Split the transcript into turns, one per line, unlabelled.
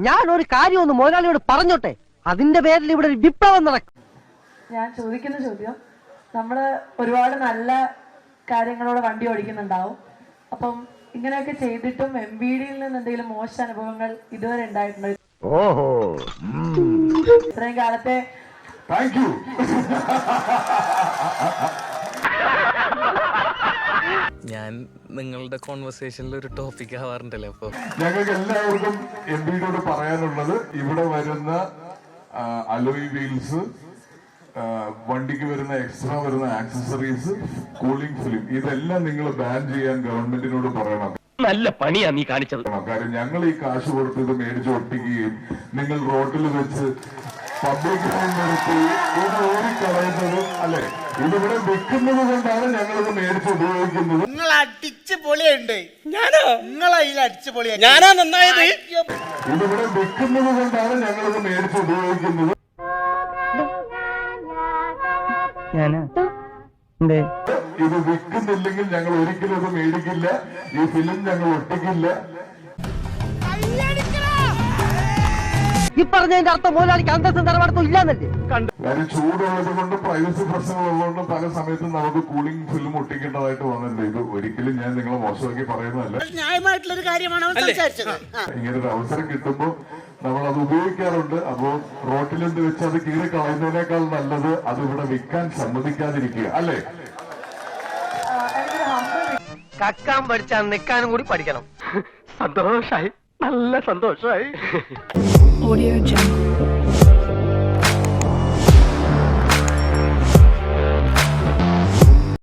ഞാൻ ഒരു കാര്യം ഒന്ന് മുതലാളിയോട് പറഞ്ഞോട്ടെ, അതിന്റെ പേരിൽ ഇവിടെ ഒരു വിപ്ലവം നടക്കും.
ഞാൻ ചോദിക്കുന്ന ചോദ്യം, നമ്മള് ഒരുപാട് നല്ല കാര്യങ്ങളോട് വണ്ടി ഓടിക്കുന്നുണ്ടാവും. അപ്പം ഇങ്ങനെയൊക്കെ ചെയ്തിട്ടും MVDയിൽ നിന്ന് എന്തെങ്കിലും മോശം അനുഭവങ്ങൾ ഇതുവരെ ഉണ്ടായിട്ടുണ്ടോ?
ഓഹോ,
ഇത്രയും കാലത്തെ
താങ്ക് യു.
ഞാൻ നിങ്ങളുടെ കോൺവെർസേഷനിൽ ഒരു ടോപ്പിക് ആവാറുണ്ടല്ലോ. അപ്പൊ
ഞങ്ങൾക്ക് എല്ലാവർക്കും MVDയോട് പറയാനുള്ളത്, ഇവിടെ വരുന്ന അലോയ് വീൽസ്, വണ്ടിക്ക് വരുന്ന എക്സ്ട്രാ വരുന്ന ആക്സസറീസ്, കൂളിംഗ് ഫിലിം, ഇതെല്ലാം നിങ്ങൾ ബാൻ ചെയ്യാൻ ഗവൺമെന്റിനോട് പറയണം.
നല്ല പണിയാ നീ കാണിച്ചത്.
കാര്യം ഞങ്ങൾ ഈ കാശ് കൊടുത്ത് ഇത് മേടിച്ച് ഒട്ടിക്കുകയും നിങ്ങൾ റോഡിൽ വെച്ച് പബ്ലിക് നിർത്തി ഇത് ഓടിക്കളയുന്നത്, അല്ലെ, ഇതിവിടെ വെക്കുന്നത് കൊണ്ടാണ് ഞങ്ങളിത് മേടിച്ച് ഉപയോഗിക്കുന്നത്.
നിങ്ങൾ അടിച്ച് പൊളിയുണ്ട്. ഞാനോ? നിങ്ങളതിൽ അടിച്ച് പൊളിയാ.
ഞാനാ നന്നായത്.
ഇതിവിടെ വെക്കുന്നത് കൊണ്ടാണ് ഞങ്ങളിത് മേടിച്ച് ഉപയോഗിക്കുന്നത്. ഇത് വിൽക്കുന്നില്ലെങ്കിൽ ഞങ്ങൾ ഒരിക്കലും ഇത് മേടിക്കില്ല. ഈ ഫിലിം ഞങ്ങൾ ഒട്ടിക്കില്ല.
ഈ പറഞ്ഞതിന്റെ അർത്ഥം മുതലാളിക്ക് അന്തസ്സും തറവാടത്തും ഇല്ലാന്നല്ലേ?
കാര്യം ചൂടുള്ളത് കൊണ്ട്, പ്രൈവസി പ്രശ്നമുള്ളതുകൊണ്ട് പല സമയത്തും നമുക്ക് കൂളിംഗ് ഫിലിം ഒട്ടിക്കേണ്ടതായിട്ട് വന്നിട്ടുണ്ട്. ഇത് ഒരിക്കലും ഞാൻ നിങ്ങളെ മോശമാക്കി പറയുന്നതല്ല,
ന്യായമായിട്ടുള്ള ഒരു കാര്യമാണ് അവൻ സംസാരിച്ചത്.
ഇങ്ങനൊരു അവസരം കിട്ടുമ്പോൾ നമ്മൾ അത് ഉപയോഗിക്കാറുണ്ട്. അപ്പോ റോട്ടിലെന്ത് വെച്ച് അത് കീറി കളയുന്നതിനേക്കാൾ നല്ലത് അത് ഇവിടെ വിൽക്കാൻ സമ്മതിക്കാതിരിക്കുക, അല്ലേ?
കക്കാൻ പഠിച്ചാൽ നിൽക്കാനും കൂടി പഠിക്കണം.
സന്തോഷായി, നല്ല സന്തോഷായി.
Audio Jungle.